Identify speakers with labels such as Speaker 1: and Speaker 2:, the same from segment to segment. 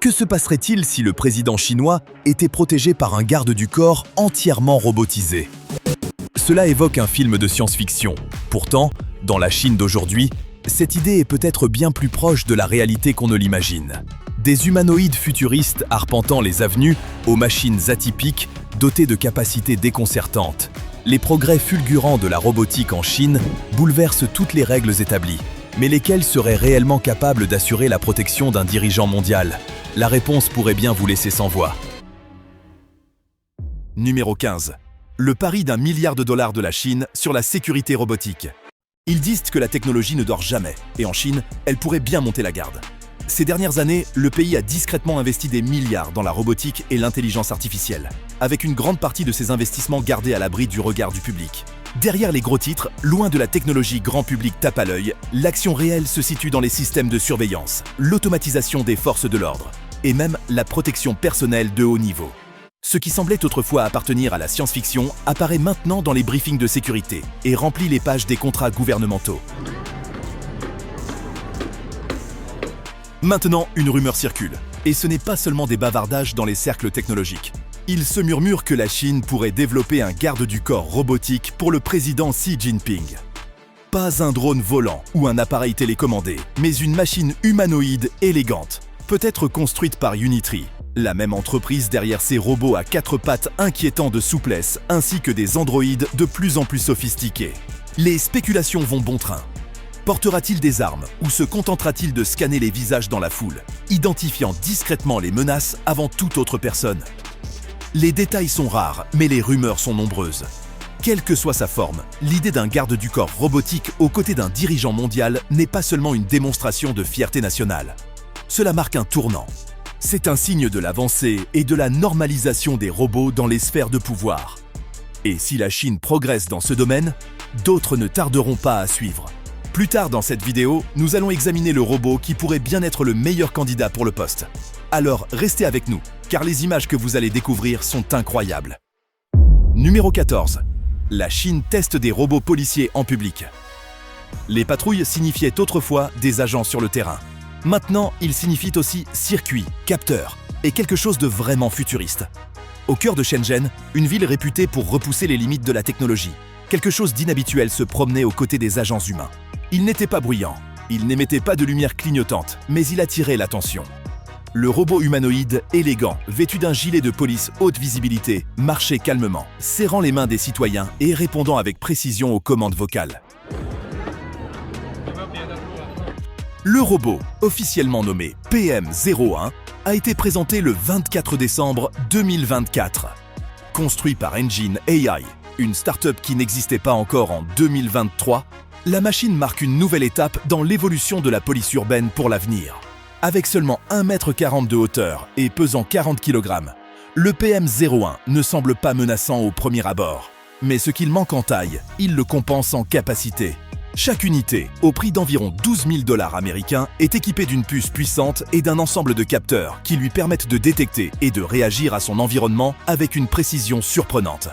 Speaker 1: Que se passerait-il si le président chinois était protégé par un garde du corps entièrement robotisé? Cela évoque un film de science-fiction. Pourtant, dans la Chine d'aujourd'hui, cette idée est peut-être bien plus proche de la réalité qu'on ne l'imagine. Des humanoïdes futuristes arpentant les avenues aux machines atypiques dotées de capacités déconcertantes. Les progrès fulgurants de la robotique en Chine bouleversent toutes les règles établies. Mais lesquelles seraient réellement capables d'assurer la protection d'un dirigeant mondial? La réponse pourrait bien vous laisser sans voix. Numéro 15. Le pari d'1 milliard de dollars de la Chine sur la sécurité robotique. Ils disent que la technologie ne dort jamais, et en Chine, elle pourrait bien monter la garde. Ces dernières années, le pays a discrètement investi des milliards dans la robotique et l'intelligence artificielle, avec une grande partie de ces investissements gardés à l'abri du regard du public. Derrière les gros titres, loin de la technologie grand public tape à l'œil, l'action réelle se situe dans les systèmes de surveillance, l'automatisation des forces de l'ordre, et même la protection personnelle de haut niveau. Ce qui semblait autrefois appartenir à la science-fiction apparaît maintenant dans les briefings de sécurité et remplit les pages des contrats gouvernementaux. Maintenant, une rumeur circule, et ce n'est pas seulement des bavardages dans les cercles technologiques. Il se murmure que la Chine pourrait développer un garde du corps robotique pour le président Xi Jinping. Pas un drone volant ou un appareil télécommandé, mais une machine humanoïde élégante, peut-être construite par Unitree, la même entreprise derrière ces robots à 4 pattes inquiétants de souplesse, ainsi que des androïdes de plus en plus sophistiqués. Les spéculations vont bon train. Portera-t-il des armes ou se contentera-t-il de scanner les visages dans la foule, identifiant discrètement les menaces avant toute autre personne? Les détails sont rares, mais les rumeurs sont nombreuses. Quelle que soit sa forme, l'idée d'un garde du corps robotique aux côtés d'un dirigeant mondial n'est pas seulement une démonstration de fierté nationale. Cela marque un tournant. C'est un signe de l'avancée et de la normalisation des robots dans les sphères de pouvoir. Et si la Chine progresse dans ce domaine, d'autres ne tarderont pas à suivre. Plus tard dans cette vidéo, nous allons examiner le robot qui pourrait bien être le meilleur candidat pour le poste. Alors restez avec nous, car les images que vous allez découvrir sont incroyables. Numéro 14. La Chine teste des robots policiers en public. Les patrouilles signifiaient autrefois des agents sur le terrain. Maintenant, ils signifient aussi circuits, capteurs et quelque chose de vraiment futuriste. Au cœur de Shenzhen, une ville réputée pour repousser les limites de la technologie, quelque chose d'inhabituel se promenait aux côtés des agents humains. Il n'était pas bruyant, il n'émettait pas de lumière clignotante, mais il attirait l'attention. Le robot humanoïde, élégant, vêtu d'un gilet de police haute visibilité, marchait calmement, serrant les mains des citoyens et répondant avec précision aux commandes vocales. Le robot, officiellement nommé PM01, a été présenté le 24 décembre 2024. Construit par Engine AI, une start-up qui n'existait pas encore en 2023, la machine marque une nouvelle étape dans l'évolution de la police urbaine pour l'avenir. Avec seulement 1,40 m de hauteur et pesant 40 kg, le PM01 ne semble pas menaçant au premier abord. Mais ce qu'il manque en taille, il le compense en capacité. Chaque unité, au prix d'environ 12 000 $ américains, est équipée d'une puce puissante et d'un ensemble de capteurs qui lui permettent de détecter et de réagir à son environnement avec une précision surprenante.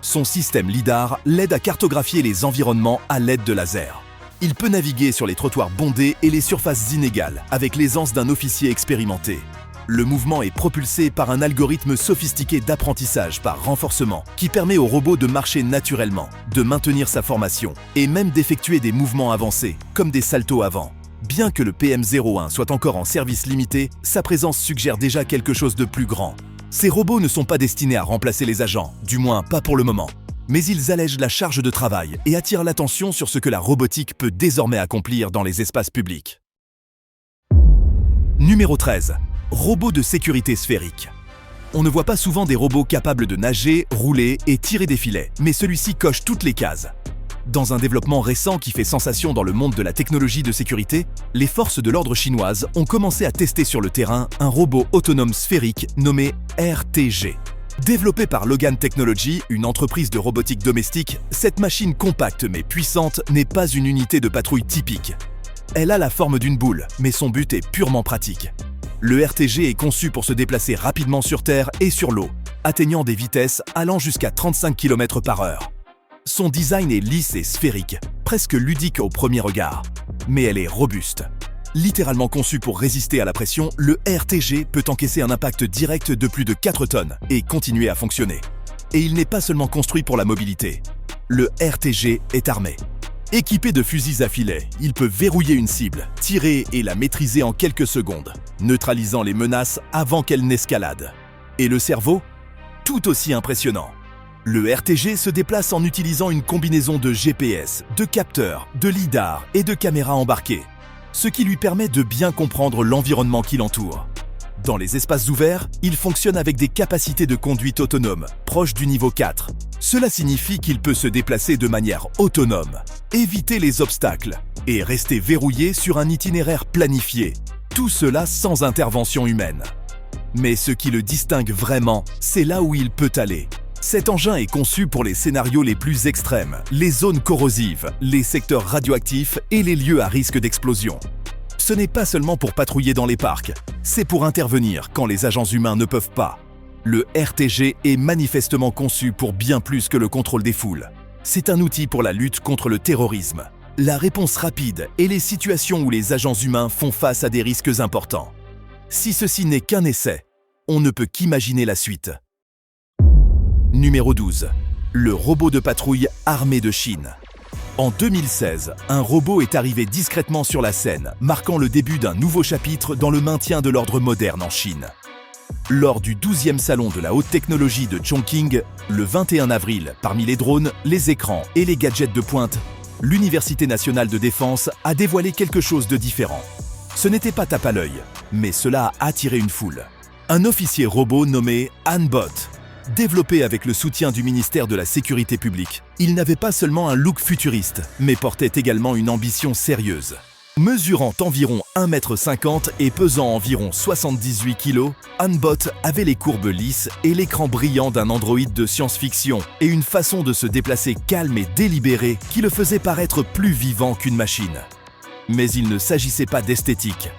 Speaker 1: Son système LiDAR l'aide à cartographier les environnements à l'aide de lasers. Il peut naviguer sur les trottoirs bondés et les surfaces inégales avec l'aisance d'un officier expérimenté. Le mouvement est propulsé par un algorithme sophistiqué d'apprentissage par renforcement qui permet au robot de marcher naturellement, de maintenir sa formation et même d'effectuer des mouvements avancés, comme des saltos avant. Bien que le PM01 soit encore en service limité, sa présence suggère déjà quelque chose de plus grand. Ces robots ne sont pas destinés à remplacer les agents, du moins pas pour le moment. Mais ils allègent la charge de travail et attirent l'attention sur ce que la robotique peut désormais accomplir dans les espaces publics. Numéro 13. Robots de sécurité sphérique. On ne voit pas souvent des robots capables de nager, rouler et tirer des filets, mais celui-ci coche toutes les cases. Dans un développement récent qui fait sensation dans le monde de la technologie de sécurité, les forces de l'ordre chinoises ont commencé à tester sur le terrain un robot autonome sphérique nommé RTG. Développée par Logan Technology, une entreprise de robotique domestique, cette machine compacte mais puissante n'est pas une unité de patrouille typique. Elle a la forme d'une boule, mais son but est purement pratique. Le RTG est conçu pour se déplacer rapidement sur terre et sur l'eau, atteignant des vitesses allant jusqu'à 35 km/h. Son design est lisse et sphérique, presque ludique au premier regard, mais elle est robuste. Littéralement conçu pour résister à la pression, le RTG peut encaisser un impact direct de plus de 4 tonnes et continuer à fonctionner. Et il n'est pas seulement construit pour la mobilité. Le RTG est armé. Équipé de fusils à filet, il peut verrouiller une cible, tirer et la maîtriser en quelques secondes, neutralisant les menaces avant qu'elles n'escaladent. Et le cerveau? Tout aussi impressionnant. Le RTG se déplace en utilisant une combinaison de GPS, de capteurs, de lidar et de caméras embarquées, ce qui lui permet de bien comprendre l'environnement qui l'entoure. Dans les espaces ouverts, il fonctionne avec des capacités de conduite autonome, proches du niveau 4. Cela signifie qu'il peut se déplacer de manière autonome, éviter les obstacles et rester verrouillé sur un itinéraire planifié, tout cela sans intervention humaine. Mais ce qui le distingue vraiment, c'est là où il peut aller. Cet engin est conçu pour les scénarios les plus extrêmes, les zones corrosives, les secteurs radioactifs et les lieux à risque d'explosion. Ce n'est pas seulement pour patrouiller dans les parcs, c'est pour intervenir quand les agents humains ne peuvent pas. Le RTG est manifestement conçu pour bien plus que le contrôle des foules. C'est un outil pour la lutte contre le terrorisme, la réponse rapide et les situations où les agents humains font face à des risques importants. Si ceci n'est qu'un essai, on ne peut qu'imaginer la suite. Numéro 12. Le robot de patrouille armé de Chine. En 2016, un robot est arrivé discrètement sur la scène, marquant le début d'un nouveau chapitre dans le maintien de l'ordre moderne en Chine. Lors du 12e salon de la haute technologie de Chongqing, le 21 avril, parmi les drones, les écrans et les gadgets de pointe, l'Université nationale de défense a dévoilé quelque chose de différent. Ce n'était pas tape à l'œil, mais cela a attiré une foule. Un officier robot nommé Hanbot. Développé avec le soutien du ministère de la Sécurité publique, il n'avait pas seulement un look futuriste, mais portait également une ambition sérieuse. Mesurant environ 1,50 m et pesant environ 78 kg, Hanbot avait les courbes lisses et l'écran brillant d'un androïde de science-fiction et une façon de se déplacer calme et délibérée qui le faisait paraître plus vivant qu'une machine. Mais il ne s'agissait pas d'esthétique.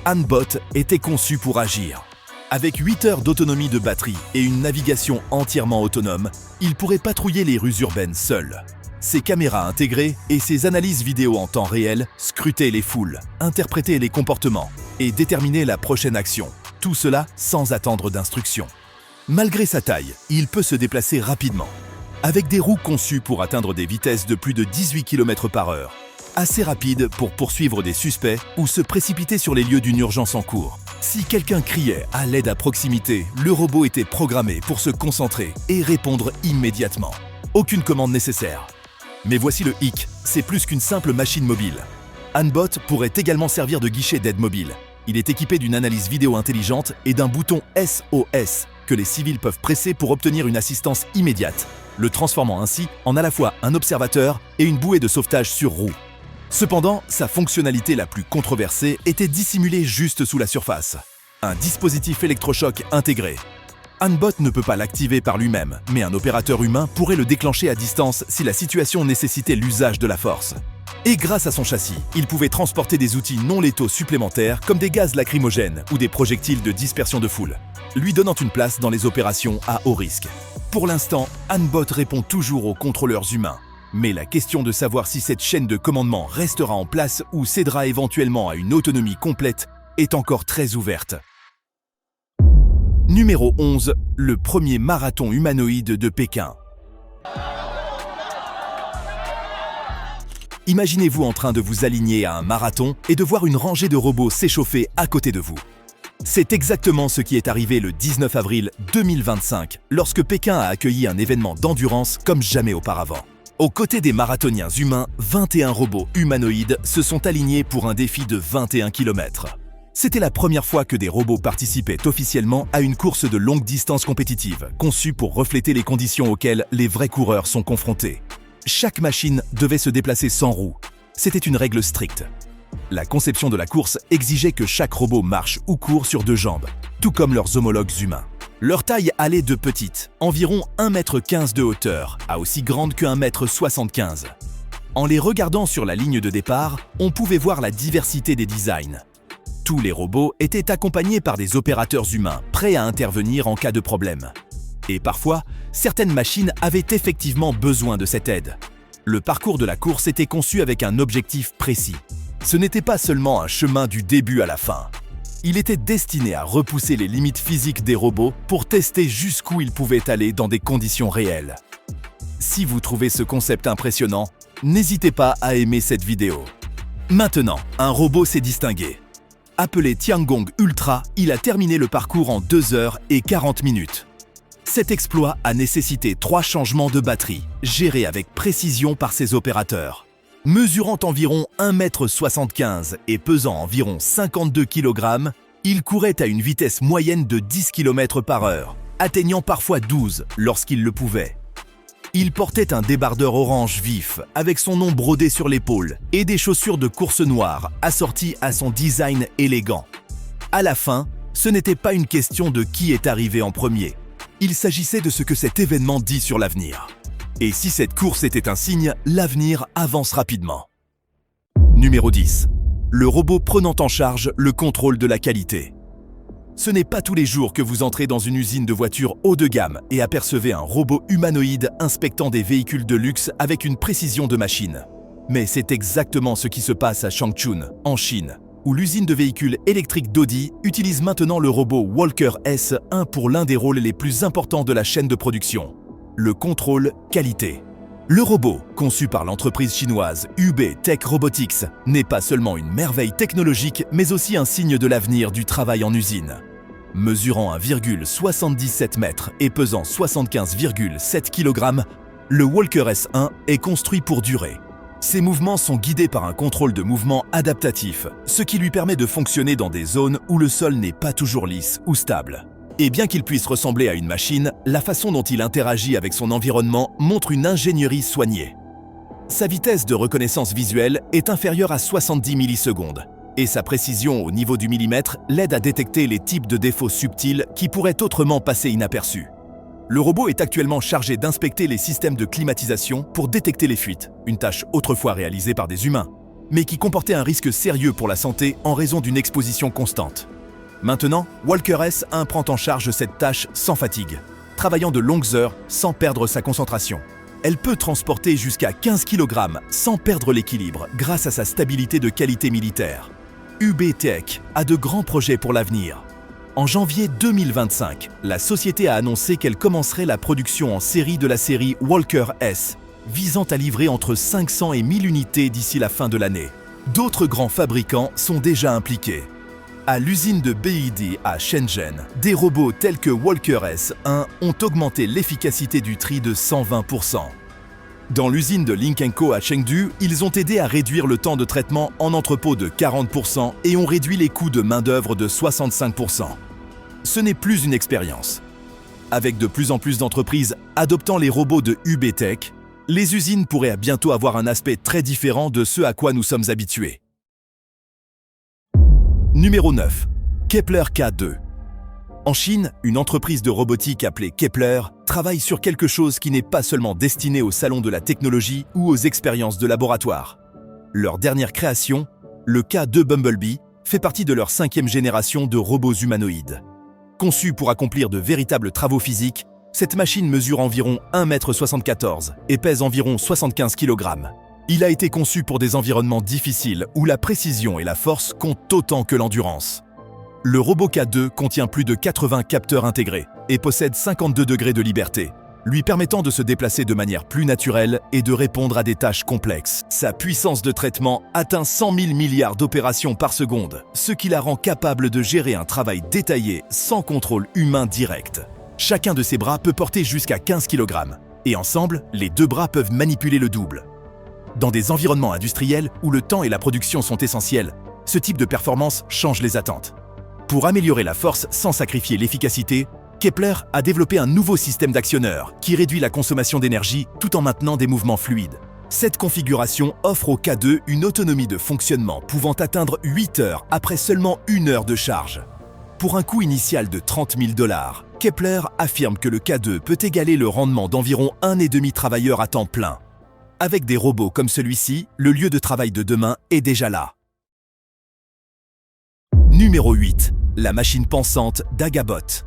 Speaker 1: Hanbot était conçu pour agir. Avec 8 heures d'autonomie de batterie et une navigation entièrement autonome, il pourrait patrouiller les rues urbaines seul. Ses caméras intégrées et ses analyses vidéo en temps réel scrutaient les foules, interprétaient les comportements et déterminaient la prochaine action. Tout cela sans attendre d'instructions. Malgré sa taille, il peut se déplacer rapidement. Avec des roues conçues pour atteindre des vitesses de plus de 18 km/h, assez rapides pour poursuivre des suspects ou se précipiter sur les lieux d'une urgence en cours. Si quelqu'un criait à l'aide à proximité, le robot était programmé pour se concentrer et répondre immédiatement. Aucune commande nécessaire. Mais voici le hic, c'est plus qu'une simple machine mobile. Hanbot pourrait également servir de guichet d'aide mobile. Il est équipé d'une analyse vidéo intelligente et d'un bouton SOS que les civils peuvent presser pour obtenir une assistance immédiate, le transformant ainsi en à la fois un observateur et une bouée de sauvetage sur roue. Cependant, sa fonctionnalité la plus controversée était dissimulée juste sous la surface. Un dispositif électrochoc intégré. Hanbot ne peut pas l'activer par lui-même, mais un opérateur humain pourrait le déclencher à distance si la situation nécessitait l'usage de la force. Et grâce à son châssis, il pouvait transporter des outils non létaux supplémentaires comme des gaz lacrymogènes ou des projectiles de dispersion de foule, lui donnant une place dans les opérations à haut risque. Pour l'instant, Hanbot répond toujours aux contrôleurs humains. Mais la question de savoir si cette chaîne de commandement restera en place ou cédera éventuellement à une autonomie complète est encore très ouverte. Numéro 11. Le premier marathon humanoïde de Pékin. Imaginez-vous en train de vous aligner à un marathon et de voir une rangée de robots s'échauffer à côté de vous. C'est exactement ce qui est arrivé le 19 avril 2025, lorsque Pékin a accueilli un événement d'endurance comme jamais auparavant. Aux côtés des marathoniens humains, 21 robots humanoïdes se sont alignés pour un défi de 21 km. C'était la première fois que des robots participaient officiellement à une course de longue distance compétitive, conçue pour refléter les conditions auxquelles les vrais coureurs sont confrontés. Chaque machine devait se déplacer sans roue. C'était une règle stricte. La conception de la course exigeait que chaque robot marche ou court sur 2 jambes, tout comme leurs homologues humains. Leur taille allait de petite, environ 1,15 m de hauteur, à aussi grande que 1,75 m. En les regardant sur la ligne de départ, on pouvait voir la diversité des designs. Tous les robots étaient accompagnés par des opérateurs humains, prêts à intervenir en cas de problème. Et parfois, certaines machines avaient effectivement besoin de cette aide. Le parcours de la course était conçu avec un objectif précis. Ce n'était pas seulement un chemin du début à la fin. Il était destiné à repousser les limites physiques des robots pour tester jusqu'où ils pouvaient aller dans des conditions réelles. Si vous trouvez ce concept impressionnant, n'hésitez pas à aimer cette vidéo. Maintenant, un robot s'est distingué. Appelé Tiangong Ultra, il a terminé le parcours en 2 heures et 40 minutes. Cet exploit a nécessité 3 changements de batterie, gérés avec précision par ses opérateurs. Mesurant environ 1,75 m et pesant environ 52 kg, il courait à une vitesse moyenne de 10 km/h, atteignant parfois 12 lorsqu'il le pouvait. Il portait un débardeur orange vif avec son nom brodé sur l'épaule et des chaussures de course noires assorties à son design élégant. À la fin, ce n'était pas une question de qui est arrivé en premier. Il s'agissait de ce que cet événement dit sur l'avenir. Et si cette course était un signe, l'avenir avance rapidement. Numéro 10. Le robot prenant en charge le contrôle de la qualité. Ce n'est pas tous les jours que vous entrez dans une usine de voitures haut de gamme et apercevez un robot humanoïde inspectant des véhicules de luxe avec une précision de machine. Mais c'est exactement ce qui se passe à Changchun, en Chine, où l'usine de véhicules électriques d'Audi utilise maintenant le robot Walker S1 pour l'un des rôles les plus importants de la chaîne de production, le contrôle qualité. Le robot, conçu par l'entreprise chinoise UB Tech Robotics, n'est pas seulement une merveille technologique, mais aussi un signe de l'avenir du travail en usine. Mesurant 1,77 m et pesant 75,7 kg, le Walker S1 est construit pour durer. Ses mouvements sont guidés par un contrôle de mouvement adaptatif, ce qui lui permet de fonctionner dans des zones où le sol n'est pas toujours lisse ou stable. Et bien qu'il puisse ressembler à une machine, la façon dont il interagit avec son environnement montre une ingénierie soignée. Sa vitesse de reconnaissance visuelle est inférieure à 70 millisecondes, et sa précision au niveau du millimètre l'aide à détecter les types de défauts subtils qui pourraient autrement passer inaperçus. Le robot est actuellement chargé d'inspecter les systèmes de climatisation pour détecter les fuites, une tâche autrefois réalisée par des humains, mais qui comportait un risque sérieux pour la santé en raison d'une exposition constante. Maintenant, Walker S1 prend en charge cette tâche sans fatigue, travaillant de longues heures sans perdre sa concentration. Elle peut transporter jusqu'à 15 kg sans perdre l'équilibre grâce à sa stabilité de qualité militaire. UB Tech a de grands projets pour l'avenir. En janvier 2025, la société a annoncé qu'elle commencerait la production en série de la série Walker S, visant à livrer entre 500 et 1000 unités d'ici la fin de l'année. D'autres grands fabricants sont déjà impliqués. À l'usine de BYD à Shenzhen, des robots tels que Walker S1 ont augmenté l'efficacité du tri de 120%. Dans l'usine de Lynk & Co à Chengdu, ils ont aidé à réduire le temps de traitement en entrepôt de 40% et ont réduit les coûts de main-d'œuvre de 65%. Ce n'est plus une expérience. Avec de plus en plus d'entreprises adoptant les robots de UB Tech, les usines pourraient bientôt avoir un aspect très différent de ce à quoi nous sommes habitués. Numéro 9. Kepler K2. En Chine, une entreprise de robotique appelée Kepler travaille sur quelque chose qui n'est pas seulement destiné au salon de la technologie ou aux expériences de laboratoire. Leur dernière création, le K2 Bumblebee, fait partie de leur 5e génération de robots humanoïdes. Conçue pour accomplir de véritables travaux physiques, cette machine mesure environ 1,74 m et pèse environ 75 kg. Il a été conçu pour des environnements difficiles où la précision et la force comptent autant que l'endurance. Le robot K2 contient plus de 80 capteurs intégrés et possède 52 degrés de liberté, lui permettant de se déplacer de manière plus naturelle et de répondre à des tâches complexes. Sa puissance de traitement atteint 100 000 milliards d'opérations par seconde, ce qui la rend capable de gérer un travail détaillé sans contrôle humain direct. Chacun de ses bras peut porter jusqu'à 15 kg, et ensemble, les 2 bras peuvent manipuler le double. Dans des environnements industriels où le temps et la production sont essentiels, ce type de performance change les attentes. Pour améliorer la force sans sacrifier l'efficacité, Kepler a développé un nouveau système d'actionneurs qui réduit la consommation d'énergie tout en maintenant des mouvements fluides. Cette configuration offre au K2 une autonomie de fonctionnement pouvant atteindre 8 heures après seulement 1 heure de charge. Pour un coût initial de 30 000 $, Kepler affirme que le K2 peut égaler le rendement d'environ 1,5 travailleurs à temps plein. Avec des robots comme celui-ci, le lieu de travail de demain est déjà là. Numéro 8. La machine pensante d'Agabot.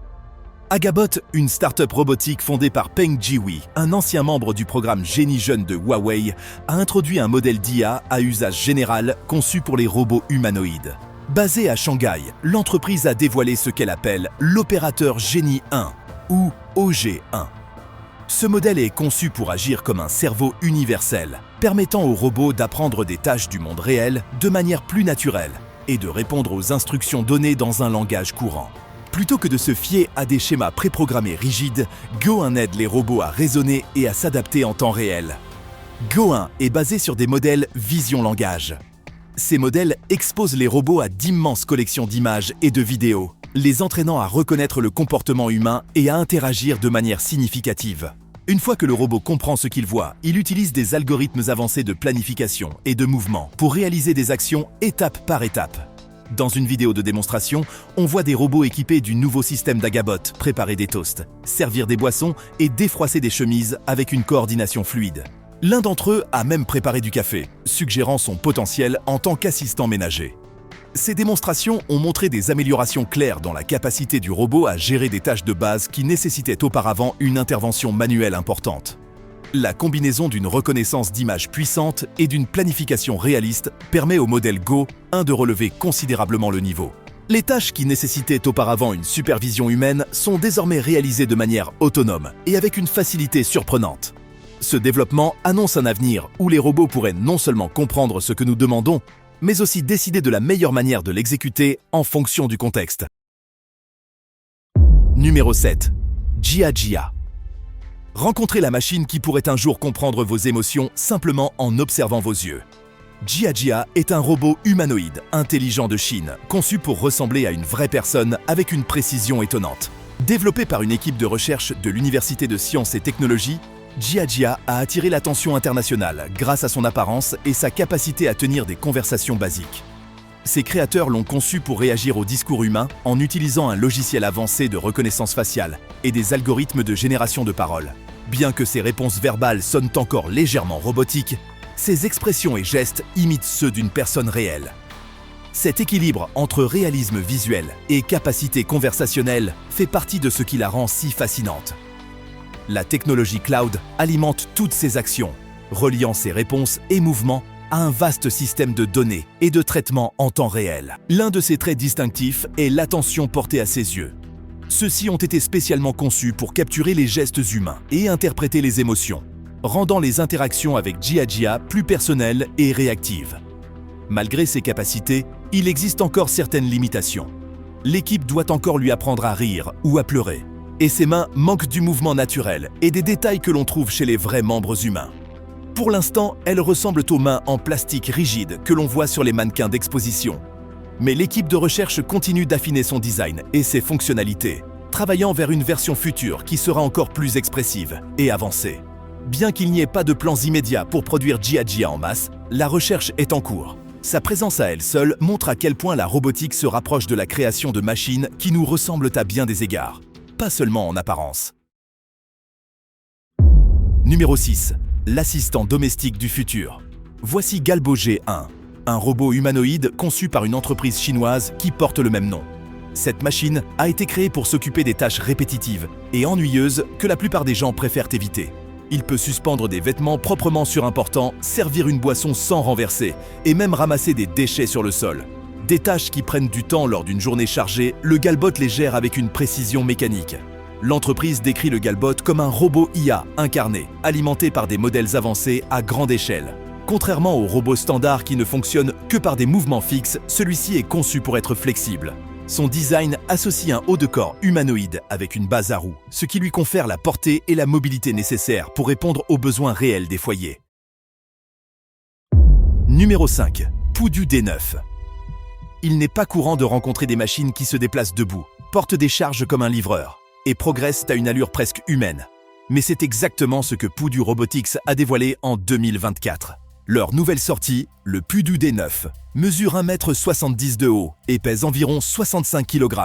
Speaker 1: Agabot, une start-up robotique fondée par Peng Jiwei, un ancien membre du programme Génie Jeune de Huawei, a introduit un modèle d'IA à usage général conçu pour les robots humanoïdes. Basée à Shanghai, l'entreprise a dévoilé ce qu'elle appelle l'opérateur Génie 1 ou OG1. Ce modèle est conçu pour agir comme un cerveau universel, permettant aux robots d'apprendre des tâches du monde réel de manière plus naturelle et de répondre aux instructions données dans un langage courant. Plutôt que de se fier à des schémas préprogrammés rigides, Go1 aide les robots à raisonner et à s'adapter en temps réel. Go1 est basé sur des modèles vision-langage. Ces modèles exposent les robots à d'immenses collections d'images et de vidéos, les entraînant à reconnaître le comportement humain et à interagir de manière significative. Une fois que le robot comprend ce qu'il voit, il utilise des algorithmes avancés de planification et de mouvement pour réaliser des actions étape par étape. Dans une vidéo de démonstration, on voit des robots équipés du nouveau système d'Agabot préparer des toasts, servir des boissons et défroisser des chemises avec une coordination fluide. L'un d'entre eux a même préparé du café, suggérant son potentiel en tant qu'assistant ménager. Ces démonstrations ont montré des améliorations claires dans la capacité du robot à gérer des tâches de base qui nécessitaient auparavant une intervention manuelle importante. La combinaison d'une reconnaissance d'images puissante et d'une planification réaliste permet au modèle Go1 de relever considérablement le niveau. Les tâches qui nécessitaient auparavant une supervision humaine sont désormais réalisées de manière autonome et avec une facilité surprenante. Ce développement annonce un avenir où les robots pourraient non seulement comprendre ce que nous demandons, mais aussi décider de la meilleure manière de l'exécuter en fonction du contexte. Numéro 7. Jia. Rencontrez la machine qui pourrait un jour comprendre vos émotions simplement en observant vos yeux. Jia est un robot humanoïde intelligent de Chine, conçu pour ressembler à une vraie personne avec une précision étonnante. Développé par une équipe de recherche de l'Université de Sciences et Technologies, Jia a attiré l'attention internationale grâce à son apparence et sa capacité à tenir des conversations basiques. Ses créateurs l'ont conçu pour réagir au discours humain en utilisant un logiciel avancé de reconnaissance faciale et des algorithmes de génération de paroles. Bien que ses réponses verbales sonnent encore légèrement robotiques, ses expressions et gestes imitent ceux d'une personne réelle. Cet équilibre entre réalisme visuel et capacité conversationnelle fait partie de ce qui la rend si fascinante. La technologie cloud alimente toutes ses actions, reliant ses réponses et mouvements à un vaste système de données et de traitement en temps réel. L'un de ses traits distinctifs est l'attention portée à ses yeux. Ceux-ci ont été spécialement conçus pour capturer les gestes humains et interpréter les émotions, rendant les interactions avec Jia plus personnelles et réactives. Malgré ses capacités, il existe encore certaines limitations. L'équipe doit encore lui apprendre à rire ou à pleurer, et ses mains manquent du mouvement naturel et des détails que l'on trouve chez les vrais membres humains. Pour l'instant, elles ressemblent aux mains en plastique rigide que l'on voit sur les mannequins d'exposition. Mais l'équipe de recherche continue d'affiner son design et ses fonctionnalités, travaillant vers une version future qui sera encore plus expressive et avancée. Bien qu'il n'y ait pas de plans immédiats pour produire Jia en masse, la recherche est en cours. Sa présence à elle seule montre à quel point la robotique se rapproche de la création de machines qui nous ressemblent à bien des égards, pas seulement en apparence. Numéro 6. L'assistant domestique du futur. Voici Galbo G1, un robot humanoïde conçu par une entreprise chinoise qui porte le même nom. Cette machine a été créée pour s'occuper des tâches répétitives et ennuyeuses que la plupart des gens préfèrent éviter. Il peut suspendre des vêtements proprement sur un portant, servir une boisson sans renverser et même ramasser des déchets sur le sol. Des tâches qui prennent du temps lors d'une journée chargée, le Galbot les gère avec une précision mécanique. L'entreprise décrit le Galbot comme un robot IA incarné, alimenté par des modèles avancés à grande échelle. Contrairement aux robots standards qui ne fonctionnent que par des mouvements fixes, celui-ci est conçu pour être flexible. Son design associe un haut de corps humanoïde avec une base à roues, ce qui lui confère la portée et la mobilité nécessaires pour répondre aux besoins réels des foyers. Numéro 5. Pudu D9. Il n'est pas courant de rencontrer des machines qui se déplacent debout, portent des charges comme un livreur et progressent à une allure presque humaine. Mais c'est exactement ce que Pudu Robotics a dévoilé en 2024. Leur nouvelle sortie, le Pudu D9, mesure 1,70 m de haut et pèse environ 65 kg.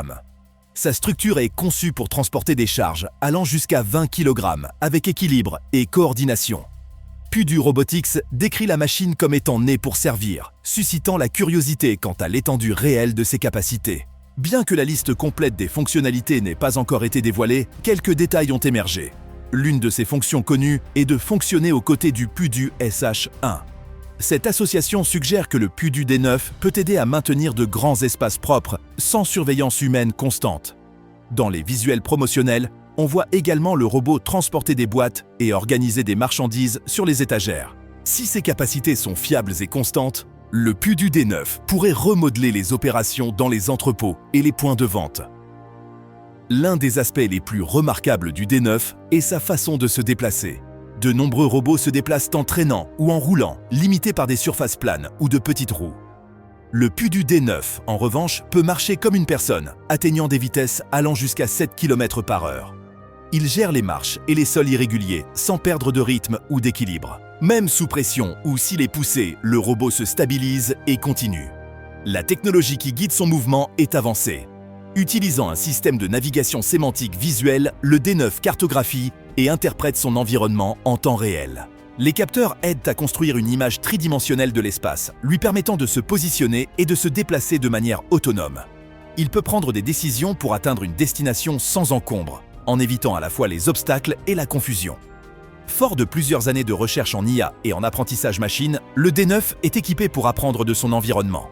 Speaker 1: Sa structure est conçue pour transporter des charges allant jusqu'à 20 kg avec équilibre et coordination. Pudu Robotics décrit la machine comme étant née pour servir, suscitant la curiosité quant à l'étendue réelle de ses capacités. Bien que la liste complète des fonctionnalités n'ait pas encore été dévoilée, quelques détails ont émergé. L'une de ces fonctions connues est de fonctionner aux côtés du PUDU SH1. Cette association suggère que le PUDU D9 peut aider à maintenir de grands espaces propres, sans surveillance humaine constante. Dans les visuels promotionnels, on voit également le robot transporter des boîtes et organiser des marchandises sur les étagères. Si ces capacités sont fiables et constantes, le PUDU D9 pourrait remodeler les opérations dans les entrepôts et les points de vente. L'un des aspects les plus remarquables du D9 est sa façon de se déplacer. De nombreux robots se déplacent en traînant ou en roulant, limités par des surfaces planes ou de petites roues. Le PUDU D9, en revanche, peut marcher comme une personne, atteignant des vitesses allant jusqu'à 7 km/h. Il gère les marches et les sols irréguliers, sans perdre de rythme ou d'équilibre. Même sous pression ou s'il est poussé, le robot se stabilise et continue. La technologie qui guide son mouvement est avancée. Utilisant un système de navigation sémantique visuelle, le D9 cartographie et interprète son environnement en temps réel. Les capteurs aident à construire une image tridimensionnelle de l'espace, lui permettant de se positionner et de se déplacer de manière autonome. Il peut prendre des décisions pour atteindre une destination sans encombre, en évitant à la fois les obstacles et la confusion. Fort de plusieurs années de recherche en IA et en apprentissage machine, le D9 est équipé pour apprendre de son environnement.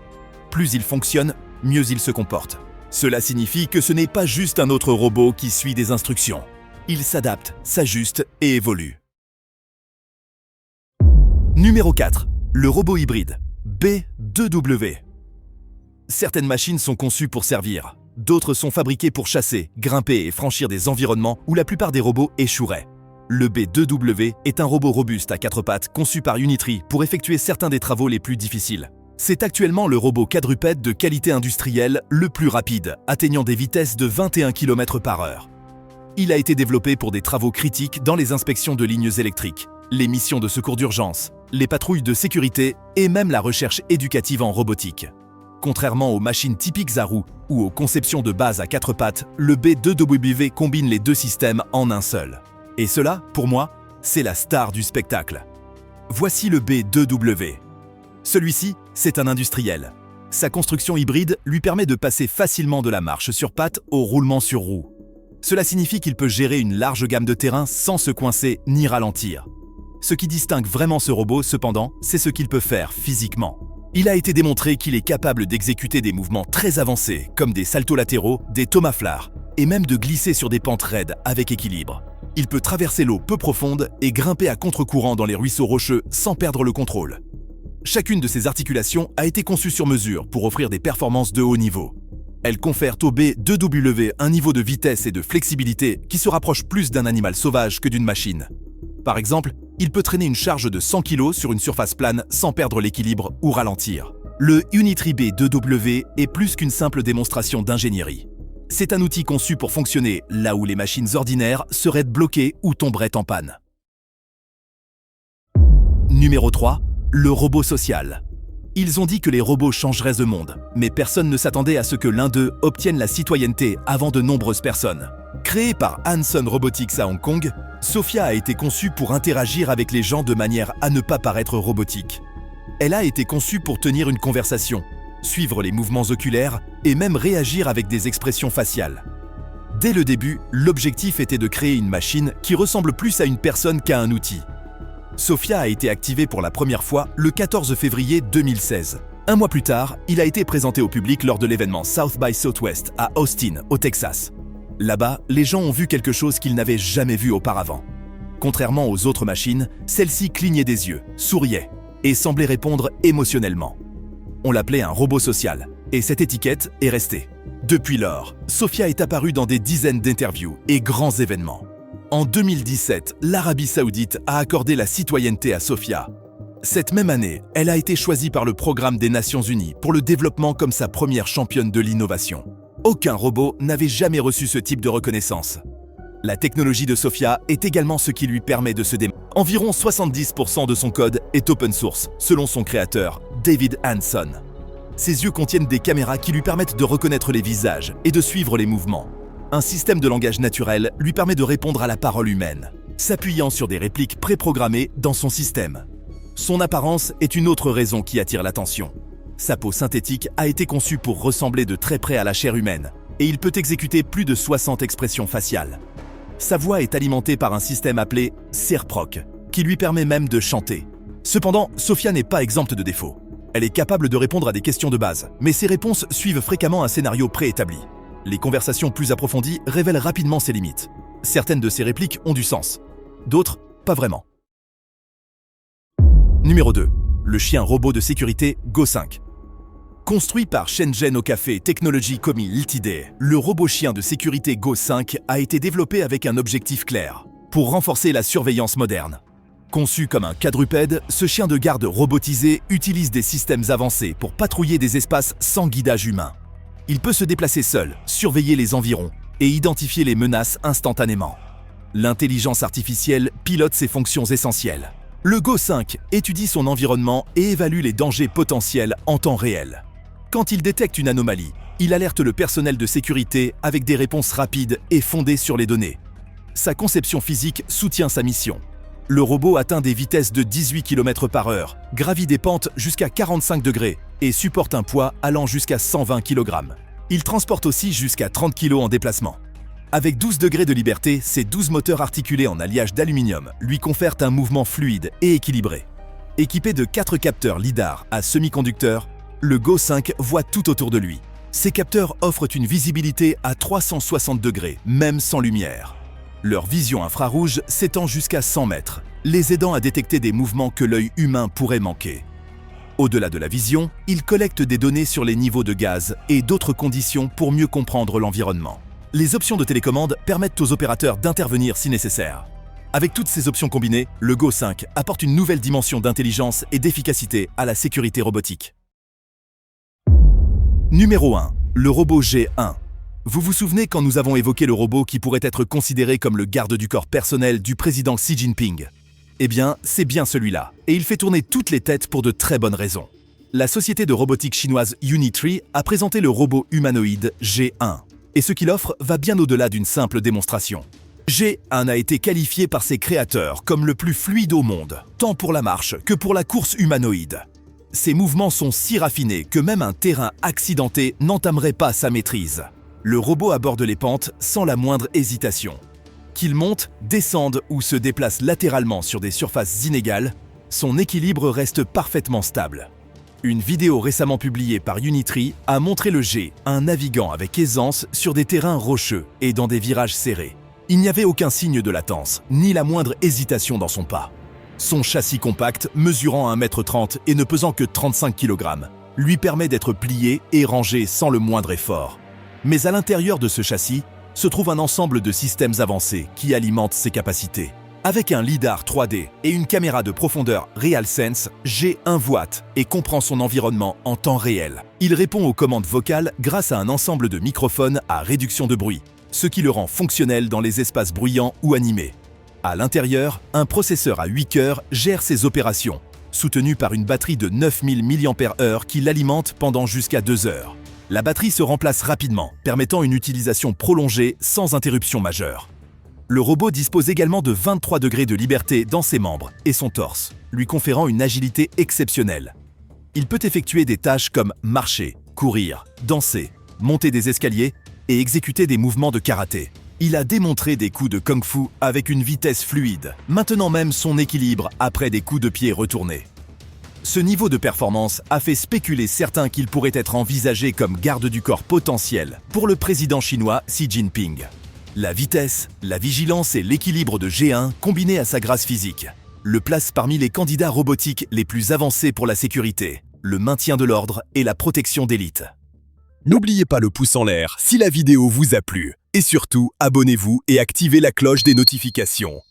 Speaker 1: Plus il fonctionne, mieux il se comporte. Cela signifie que ce n'est pas juste un autre robot qui suit des instructions. Il s'adapte, s'ajuste et évolue. Numéro 4. Le robot hybride, B2W. Certaines machines sont conçues pour servir. D'autres sont fabriquées pour chasser, grimper et franchir des environnements où la plupart des robots échoueraient. Le B2W est un robot robuste à 4 pattes conçu par Unitree pour effectuer certains des travaux les plus difficiles. C'est actuellement le robot quadrupède de qualité industrielle le plus rapide, atteignant des vitesses de 21 km/h. Il a été développé pour des travaux critiques dans les inspections de lignes électriques, les missions de secours d'urgence, les patrouilles de sécurité et même la recherche éducative en robotique. Contrairement aux machines typiques à roues ou aux conceptions de base à 4 pattes, le B2W combine les deux systèmes en un seul. Et cela, pour moi, c'est la star du spectacle. Voici le B2W. Celui-ci, c'est un industriel. Sa construction hybride lui permet de passer facilement de la marche sur pattes au roulement sur roue. Cela signifie qu'il peut gérer une large gamme de terrains sans se coincer ni ralentir. Ce qui distingue vraiment ce robot, cependant, c'est ce qu'il peut faire physiquement. Il a été démontré qu'il est capable d'exécuter des mouvements très avancés, comme des saltos latéraux, des tomaflars, et même de glisser sur des pentes raides avec équilibre. Il peut traverser l'eau peu profonde et grimper à contre-courant dans les ruisseaux rocheux sans perdre le contrôle. Chacune de ces articulations a été conçue sur mesure pour offrir des performances de haut niveau. Elles confèrent au B2W un niveau de vitesse et de flexibilité qui se rapproche plus d'un animal sauvage que d'une machine. Par exemple, il peut traîner une charge de 100 kg sur une surface plane sans perdre l'équilibre ou ralentir. Le Unitree B2W est plus qu'une simple démonstration d'ingénierie. C'est un outil conçu pour fonctionner là où les machines ordinaires seraient bloquées ou tomberaient en panne. Numéro 3. Le robot social. Ils ont dit que les robots changeraient le monde, mais personne ne s'attendait à ce que l'un d'eux obtienne la citoyenneté avant de nombreuses personnes. Créée par Hanson Robotics à Hong Kong, Sophia a été conçue pour interagir avec les gens de manière à ne pas paraître robotique. Elle a été conçue pour tenir une conversation, suivre les mouvements oculaires et même réagir avec des expressions faciales. Dès le début, l'objectif était de créer une machine qui ressemble plus à une personne qu'à un outil. Sophia a été activée pour la première fois le 14 février 2016. Un mois plus tard, il a été présenté au public lors de l'événement South by Southwest à Austin, au Texas. Là-bas, les gens ont vu quelque chose qu'ils n'avaient jamais vu auparavant. Contrairement aux autres machines, celle-ci clignait des yeux, souriait et semblait répondre émotionnellement. On l'appelait un robot social, et cette étiquette est restée. Depuis lors, Sophia est apparue dans des dizaines d'interviews et grands événements. En 2017, l'Arabie Saoudite a accordé la citoyenneté à Sophia. Cette même année, elle a été choisie par le Programme des Nations Unies pour le développement comme sa première championne de l'innovation. Aucun robot n'avait jamais reçu ce type de reconnaissance. La technologie de Sophia est également ce qui lui permet de se démarquer. Environ 70% de son code est open source, selon son créateur, David Hanson. Ses yeux contiennent des caméras qui lui permettent de reconnaître les visages et de suivre les mouvements. Un système de langage naturel lui permet de répondre à la parole humaine, s'appuyant sur des répliques préprogrammées dans son système. Son apparence est une autre raison qui attire l'attention. Sa peau synthétique a été conçue pour ressembler de très près à la chair humaine, et il peut exécuter plus de 60 expressions faciales. Sa voix est alimentée par un système appelé Serproc, qui lui permet même de chanter. Cependant, Sophia n'est pas exempte de défauts. Elle est capable de répondre à des questions de base, mais ses réponses suivent fréquemment un scénario préétabli. Les conversations plus approfondies révèlent rapidement ses limites. Certaines de ses répliques ont du sens, d'autres, pas vraiment. Numéro 2. Le chien robot de sécurité Go 5. Construit par Shenzhen Okafe Technology Co. Ltd., le robot chien de sécurité Go 5 a été développé avec un objectif clair, pour renforcer la surveillance moderne. Conçu comme un quadrupède, ce chien de garde robotisé utilise des systèmes avancés pour patrouiller des espaces sans guidage humain. Il peut se déplacer seul, surveiller les environs et identifier les menaces instantanément. L'intelligence artificielle pilote ses fonctions essentielles. Le Go 5 étudie son environnement et évalue les dangers potentiels en temps réel. Quand il détecte une anomalie, il alerte le personnel de sécurité avec des réponses rapides et fondées sur les données. Sa conception physique soutient sa mission. Le robot atteint des vitesses de 18 km/h, gravit des pentes jusqu'à 45 degrés et supporte un poids allant jusqu'à 120 kg. Il transporte aussi jusqu'à 30 kg en déplacement. Avec 12 degrés de liberté, ses 12 moteurs articulés en alliage d'aluminium lui confèrent un mouvement fluide et équilibré. Équipé de 4 capteurs lidar à semi-conducteurs, le Go 5 voit tout autour de lui. Ces capteurs offrent une visibilité à 360 degrés, même sans lumière. Leur vision infrarouge s'étend jusqu'à 100 mètres, les aidant à détecter des mouvements que l'œil humain pourrait manquer. Au-delà de la vision, ils collectent des données sur les niveaux de gaz et d'autres conditions pour mieux comprendre l'environnement. Les options de télécommande permettent aux opérateurs d'intervenir si nécessaire. Avec toutes ces options combinées, le Go 5 apporte une nouvelle dimension d'intelligence et d'efficacité à la sécurité robotique. Numéro 1. Le robot G1. Vous vous souvenez quand nous avons évoqué le robot qui pourrait être considéré comme le garde du corps personnel du président Xi Jinping? Eh bien, c'est bien celui-là, et il fait tourner toutes les têtes pour de très bonnes raisons. La société de robotique chinoise Unitree a présenté le robot humanoïde G1, et ce qu'il offre va bien au-delà d'une simple démonstration. G1 a été qualifié par ses créateurs comme le plus fluide au monde, tant pour la marche que pour la course humanoïde. Ses mouvements sont si raffinés que même un terrain accidenté n'entamerait pas sa maîtrise. Le robot aborde les pentes sans la moindre hésitation. Qu'il monte, descende ou se déplace latéralement sur des surfaces inégales, son équilibre reste parfaitement stable. Une vidéo récemment publiée par Unitree a montré le G1 naviguant avec aisance sur des terrains rocheux et dans des virages serrés. Il n'y avait aucun signe de latence, ni la moindre hésitation dans son pas. Son châssis compact, mesurant 1,30 m et ne pesant que 35 kg, lui permet d'être plié et rangé sans le moindre effort. Mais à l'intérieur de ce châssis se trouve un ensemble de systèmes avancés qui alimentent ses capacités. Avec un lidar 3D et une caméra de profondeur RealSense, G1 voit et comprend son environnement en temps réel. Il répond aux commandes vocales grâce à un ensemble de microphones à réduction de bruit, ce qui le rend fonctionnel dans les espaces bruyants ou animés. À l'intérieur, un processeur à 8 cœurs gère ses opérations, soutenu par une batterie de 9000 mAh qui l'alimente pendant jusqu'à 2 heures. La batterie se remplace rapidement, permettant une utilisation prolongée sans interruption majeure. Le robot dispose également de 23 degrés de liberté dans ses membres et son torse, lui conférant une agilité exceptionnelle. Il peut effectuer des tâches comme marcher, courir, danser, monter des escaliers et exécuter des mouvements de karaté. Il a démontré des coups de kung-fu avec une vitesse fluide, maintenant même son équilibre après des coups de pied retournés. Ce niveau de performance a fait spéculer certains qu'il pourrait être envisagé comme garde du corps potentiel pour le président chinois Xi Jinping. La vitesse, la vigilance et l'équilibre de G1 combinés à sa grâce physique le placent parmi les candidats robotiques les plus avancés pour la sécurité, le maintien de l'ordre et la protection d'élite.
Speaker 2: N'oubliez pas le pouce en l'air si la vidéo vous a plu. Et surtout, abonnez-vous et activez la cloche des notifications.